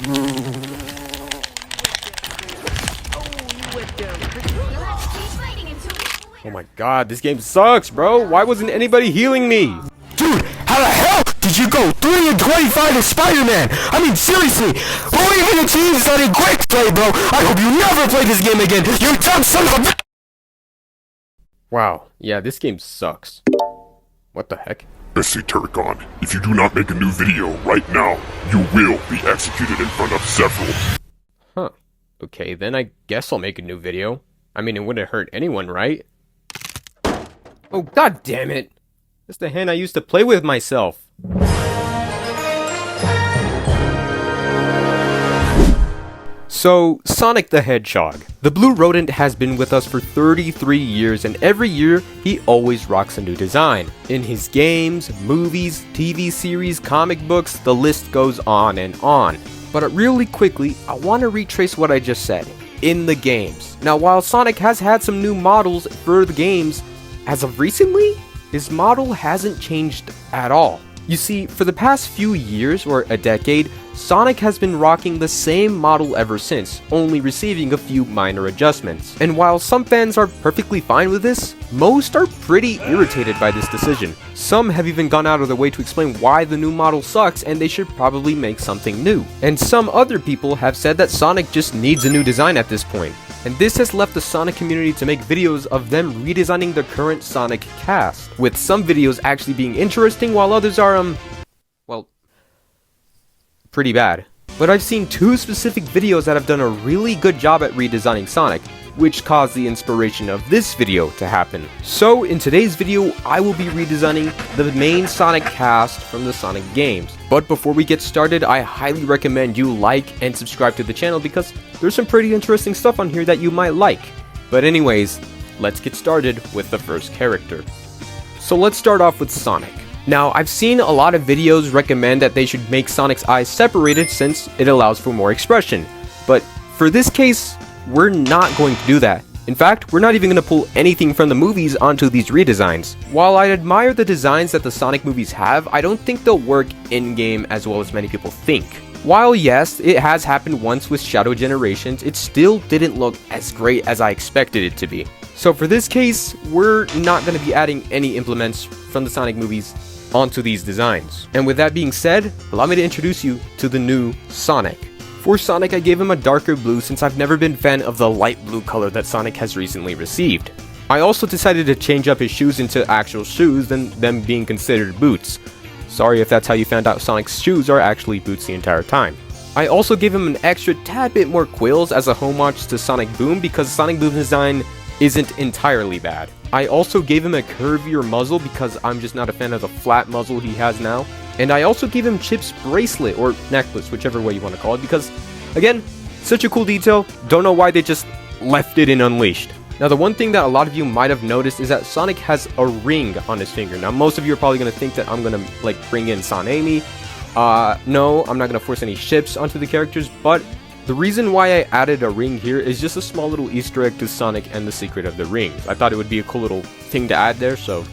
Oh my god, this game sucks, bro. Why wasn't anybody healing me? Dude, how the hell did you go 3 and 25 to Spider-Man? I mean, seriously, who even achieved Sonic quick play, bro? I hope you never play this game again. You dumb son of a... Wow, yeah, this game sucks. What the heck? SC Terracon, if you do not make a new video right now, you will be executed in front of several. Huh. Okay, then I guess I'll make a new video. I mean, it wouldn't hurt anyone, right? Oh, god damn it! That's the hand I used to play with myself. So, Sonic the Hedgehog. The blue rodent has been with us for 33 years, and every year, he always rocks a new design. In his games, movies, TV series, comic books, the list goes on and on. But really quickly, I want to retrace what I just said. In the games. Now, while Sonic has had some new models for the games, as of recently, his model hasn't changed at all. You see, for the past few years or a decade, Sonic has been rocking the same model ever since, only receiving a few minor adjustments. And while some fans are perfectly fine with this, most are pretty irritated by this decision. Some have even gone out of their way to explain why the new model sucks and they should probably make something new. And some other people have said that Sonic just needs a new design at this point. And this has left the Sonic community to make videos of them redesigning the current Sonic cast, with some videos actually being interesting while others are, well, pretty bad. But I've seen 2 specific videos that have done a really good job at redesigning Sonic, which caused the inspiration of this video to happen. So in today's video, I will be redesigning the main Sonic cast from the Sonic games. But before we get started, I highly recommend you like and subscribe to the channel because there's some pretty interesting stuff on here that you might like. But anyways, let's get started with the first character. So let's start off with Sonic. Now, I've seen a lot of videos recommend that they should make Sonic's eyes separated since it allows for more expression. But for this case, we're not going to do that. In fact, we're not even going to pull anything from the movies onto these redesigns. While I admire the designs that the Sonic movies have, I don't think they'll work in-game as well as many people think. While yes, it has happened once with Shadow Generations, it still didn't look as great as I expected it to be. So for this case, we're not going to be adding any implements from the Sonic movies onto these designs. And with that being said, allow me to introduce you to the new Sonic. For Sonic, I gave him a darker blue since I've never been a fan of the light blue color that Sonic has recently received. I also decided to change up his shoes into actual shoes than them being considered boots. Sorry if that's how you found out Sonic's shoes are actually boots the entire time. I also gave him an extra tad bit more quills as a homage to Sonic Boom because Sonic Boom's design isn't entirely bad. I also gave him a curvier muzzle because I'm just not a fan of the flat muzzle he has now. And I also gave him Chip's bracelet, or necklace, whichever way you want to call it, because, again, such a cool detail, don't know why they just left it in Unleashed. Now, the one thing that a lot of you might have noticed is that Sonic has a ring on his finger. Now, most of you are probably going to think that I'm going to, like, bring in Amy. No, I'm not going to force any ships onto the characters, but the reason why I added a ring here is just a small little Easter egg to Sonic and the Secret of the Rings. I thought it would be a cool little thing to add there, so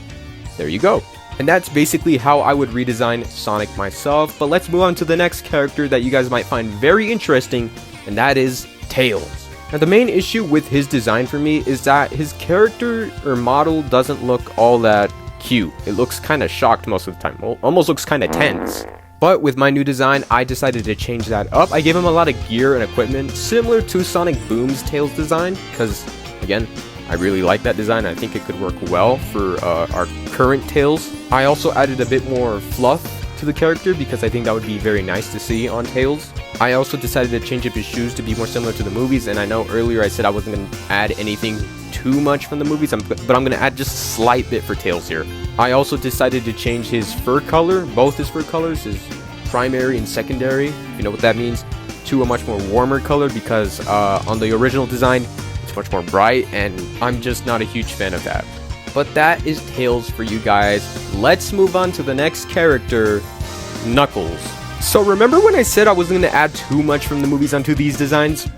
there you go. And that's basically how I would redesign Sonic myself, but let's move on to the next character that you guys might find very interesting, and that is Tails. Now the main issue with his design for me is that his character or model doesn't look all that cute. It looks kind of shocked most of the time, almost looks kind of tense. But with my new design, I decided to change that up. I gave him a lot of gear and equipment similar to Sonic Boom's Tails design, because again, I really like that design. I think it could work well for our current Tails. I also added a bit more fluff to the character because I think that would be very nice to see on Tails. I also decided to change up his shoes to be more similar to the movies, and I know earlier I said I wasn't going to add anything too much from the movies, but I'm going to add just a slight bit for Tails here. I also decided to change his fur color, both his fur colors, his primary and secondary, if you know what that means, to a much more warmer color because on the original design, it's much more bright, and I'm just not a huge fan of that. But that is Tails for you guys. Let's move on to the next character, Knuckles. So remember when I said I wasn't going to add too much from the movies onto these designs?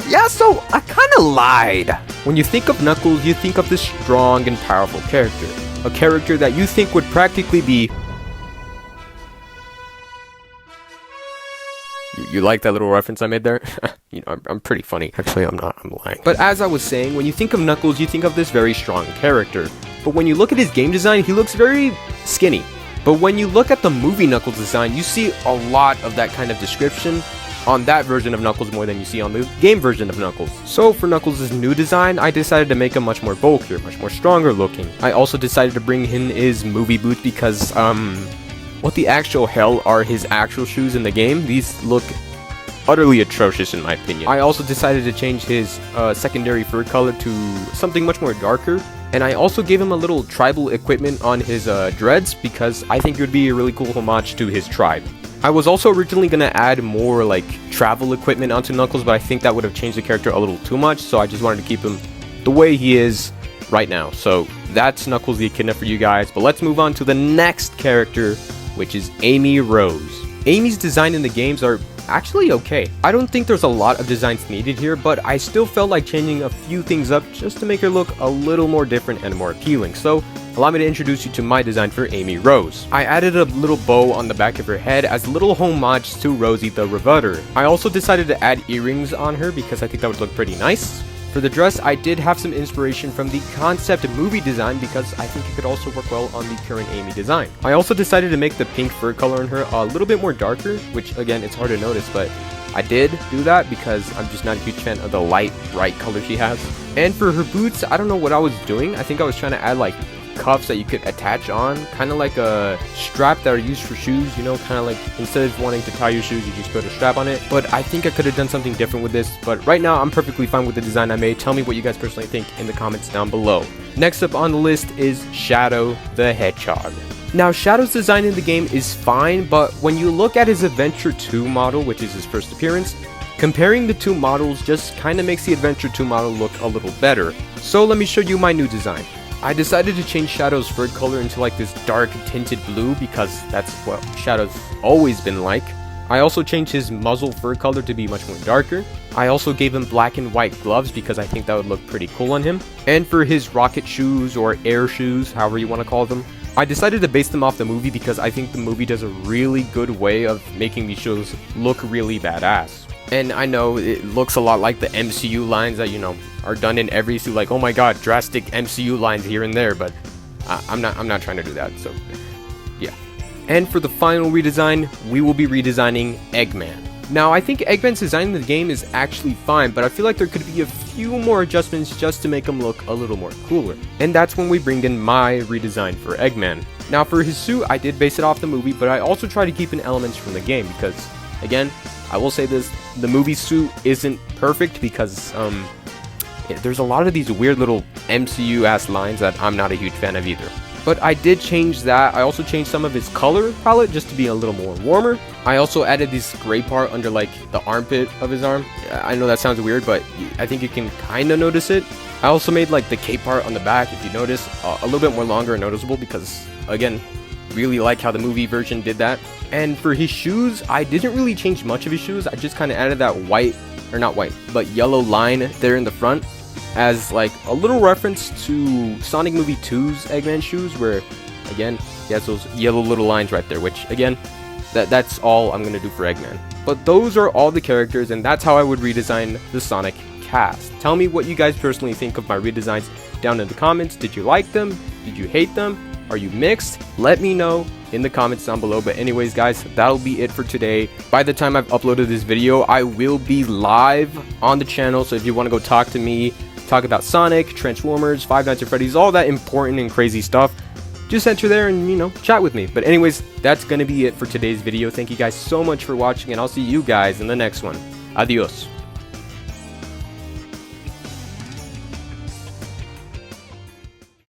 Yeah, so I kind of lied. When you think of Knuckles, you think of this strong and powerful character. A character that you think would practically be You like that little reference I made there? You know, I'm pretty funny. Actually, I'm not. I'm lying. But as I was saying, when you think of Knuckles, you think of this very strong character. But when you look at his game design, he looks very skinny. But when you look at the movie Knuckles design, you see a lot of that kind of description on that version of Knuckles more than you see on the game version of Knuckles. So for Knuckles' new design, I decided to make him much more bulkier, much more stronger looking. I also decided to bring in his movie boots because, what the actual hell are his actual shoes in the game? These look utterly atrocious in my opinion. I also decided to change his secondary fur color to something much more darker. And I also gave him a little tribal equipment on his dreads because I think it would be a really cool homage to his tribe. I was also originally going to add more like travel equipment onto Knuckles, but I think that would have changed the character a little too much, so I just wanted to keep him the way he is right now. So that's Knuckles the Echidna for you guys, but let's move on to the next character, which is Amy Rose. Amy's design in the games are actually okay. I don't think there's a lot of designs needed here, but I still felt like changing a few things up just to make her look a little more different and more appealing. So allow me to introduce you to my design for Amy Rose. I added a little bow on the back of her head as a little homage to Rosie the Revolver. I also decided to add earrings on her because I think that would look pretty nice. For the dress, I did have some inspiration from the concept movie design because I think it could also work well on the current Amy design. I also decided to make the pink fur color on her a little bit more darker, which again, it's hard to notice, but I did do that because I'm just not a huge fan of the light, bright color she has. And for her boots, I don't know what I was doing. I think I was trying to add like cuffs that you could attach on, kind of like a strap that are used for shoes, you know, kind of like instead of wanting to tie your shoes, you just put a strap on it. But I think I could have done something different with this, but right now I'm perfectly fine with the design I made. Tell me what you guys personally think in the comments down below. Next up on the list is Shadow the Hedgehog. Now Shadow's design in the game is fine, but when you look at his Adventure 2 model, which is his first appearance, comparing the two models just kind of makes the Adventure 2 model look a little better. So let me show you my new design. I decided to change Shadow's fur color into like this dark tinted blue because that's what Shadow's always been like. I also changed his muzzle fur color to be much more darker. I also gave him black and white gloves because I think that would look pretty cool on him. And for his rocket shoes or air shoes, however you want to call them, I decided to base them off the movie because I think the movie does a really good way of making these shoes look really badass. And I know it looks a lot like the MCU lines that, you know, are done in every suit, like, oh my god, drastic MCU lines here and there, but I'm not trying to do that, so yeah. And for the final redesign, we will be redesigning Eggman. Now, I think Eggman's design in the game is actually fine, but I feel like there could be a few more adjustments just to make him look a little more cooler. And that's when we bring in my redesign for Eggman. Now, for his suit, I did base it off the movie, but I also try to keep in elements from the game because, again, I will say this, the movie suit isn't perfect because, there's a lot of these weird little MCU-ass lines that I'm not a huge fan of either. But I did change that. I also changed some of his color palette just to be a little more warmer. I also added this gray part under like the armpit of his arm. I know that sounds weird, but I think you can kind of notice it. I also made like the cape part on the back, if you notice, a little bit more longer and noticeable because, again, really like how the movie version did that. And for his shoes, I didn't really change much of his shoes. I just kind of added that white, or not white, but yellow line there in the front as like a little reference to Sonic Movie 2's Eggman shoes, where again he has those yellow little lines right there, which again that's all I'm gonna do for Eggman. But those are all the characters, and that's how I would redesign the Sonic cast. Tell me what you guys personally think of my redesigns down in the comments. Did you like them? Did you hate them? Are you mixed? Let me know in the comments down below. But anyways, guys, that'll be it for today. By the time I've uploaded this video, I will be live on the channel, so if you want to go talk to me, talk about Sonic, Transformers, Five Nights at Freddy's, all that important and crazy stuff, just enter there and, you know, chat with me. But anyways, that's gonna be it for today's video. Thank you guys so much for watching, and I'll see you guys in the next one. Adios.